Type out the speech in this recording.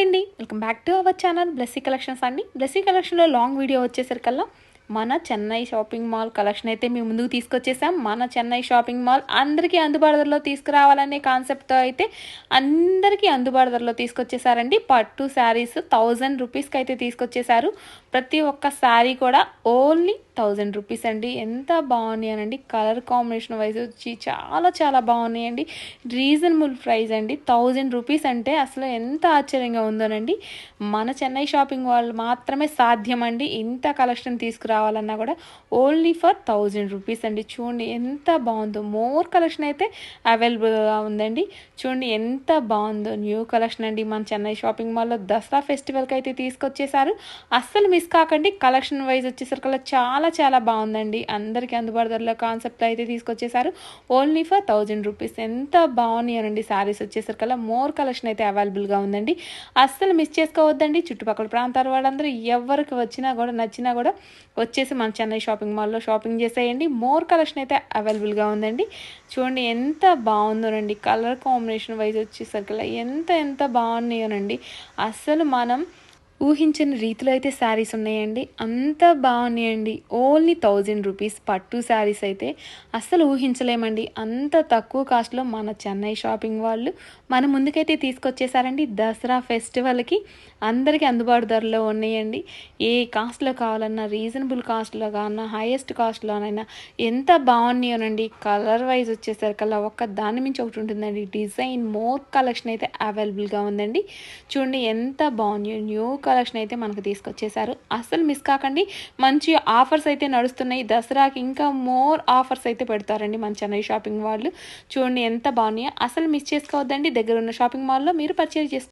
Hi అండి, welcome back to our channel Blessy collections అండి. బ్లెస్సీ కలెక్షన్లో లాంగ్ వీడియో వచ్చేసరికల్లా మన చెన్నై షాపింగ్ మాల్ కలెక్షన్ అయితే మేము ముందుకు తీసుకొచ్చేసాం. మన చెన్నై షాపింగ్ మాల్ అందరికీ అందుబాటులో తీసుకురావాలనే కాన్సెప్ట్తో అయితే అందరికీ అందుబాటులో తీసుకొచ్చేసారండి. పట్టు శారీస్ 1000 రూపీస్కి అయితే తీసుకొచ్చేసారు. ప్రతి ఒక్క శారీ కూడా ఓన్లీ 1000 రూపీస్ అండి. ఎంత బాగున్నాయనండి, కలర్ కాంబినేషన్ వైజ్ వచ్చి చాలా చాలా బాగున్నాయండి. రీజనబుల్ ప్రైస్ అండి. 1000 రూపీస్ అంటే అసలు ఎంత ఆశ్చర్యంగా ఉందోనండి. మన చెన్నై షాపింగ్ వాళ్ళు మాత్రమే సాధ్యం అండి. ఇంత కలెక్షన్ తీసుకురావాలన్నా కూడా ఓన్లీ ఫర్ 1000 రూపీస్ అండి. చూడండి ఎంత బాగుందో. మోర్ కలెక్షన్ అయితే అవైలబుల్గా ఉందండి. చూడండి ఎంత బాగుందో. న్యూ కలెక్షన్ అండి. మన చెన్నై షాపింగ్ మాల్లో దసరా ఫెస్టివల్కి అయితే తీసుకొచ్చేసారు. అస్సలు మిస్ కాకండి. కలెక్షన్ వైజ్ వచ్చేసరికి చాలా చాలా బాగుందండి. అందరికీ అందుబాటులో కాన్సెప్ట్ అయితే తీసుకొచ్చేసారు. Only for 1000 rupees. ఎంత బాగున్నాయండి శారీస్ వచ్చేసరికి. మోర్ కలెక్షన్ అయితే అవైలబుల్గా ఉందండి. అస్సలు మిస్ చేసుకోవద్దండి. చుట్టుపక్కల ప్రాంతాల వాళ్ళందరూ ఎవరికి వచ్చినా కూడా నచ్చినా కూడా వచ్చేసి మన చెన్నై షాపింగ్ మాల్లో షాపింగ్ చేసేయండి. మోర్ కలెక్షన్ అయితే అవైలబుల్గా ఉందండి. చూడండి ఎంత బాగుందోనండి. కలర్ కాంబినేషన్ వైజ్ వచ్చేసరికి ఎంత ఎంత బాగున్నాయోనండి. అస్సలు మనం ఊహించని రీతిలో అయితే శారీస్ ఉన్నాయండి. అంత బాగున్నాయండి. ఓన్లీ 1000 రూపీస్ పట్టు శారీస్ అయితే అస్సలు ఊహించలేమండి. అంత తక్కువ కాస్ట్లో మన చెన్నై షాపింగ్ వాళ్ళు మన ముందుకైతే తీసుకొచ్చేసారండి. దసరా ఫెస్టివల్కి అందరికీ అందుబాటు ధరలో ఉన్నాయండి. ఏ కాస్ట్లో కావాలన్నా రీజనబుల్ కాస్ట్లో కావాలన్నా హైయెస్ట్ కాస్ట్లోనైనా ఎంత బాగున్నాయోనండి. కలర్ వైజ్ వచ్చేసరికల్లా ఒక్క దాని మించి ఒకటి ఉంటుందండి. డిజైన్ మోర్ కలెక్షన్ అయితే అవైలబుల్గా ఉందండి. చూడండి ఎంత బాగున్నాయో. న్యూ కలెక్షన్ అయితే మనకు తీసుకొచ్చేసారు. అస్సలు మిస్ కాకండి. మంచి ఆఫర్స్ అయితే నడుస్తున్నాయి. దసరాకి ఇంకా మోర్ ఆఫర్స్ అయితే పెడతారండి మన చెన్నై షాపింగ్ వాళ్ళు. చూడండి ఎంత బాగున్నాయో. అసలు మిస్ చేసుకోవద్దండి. దగ్గర ఉన్న షాపింగ్ మాల్లో మీరు పర్చేజ్ చేసుకోండి.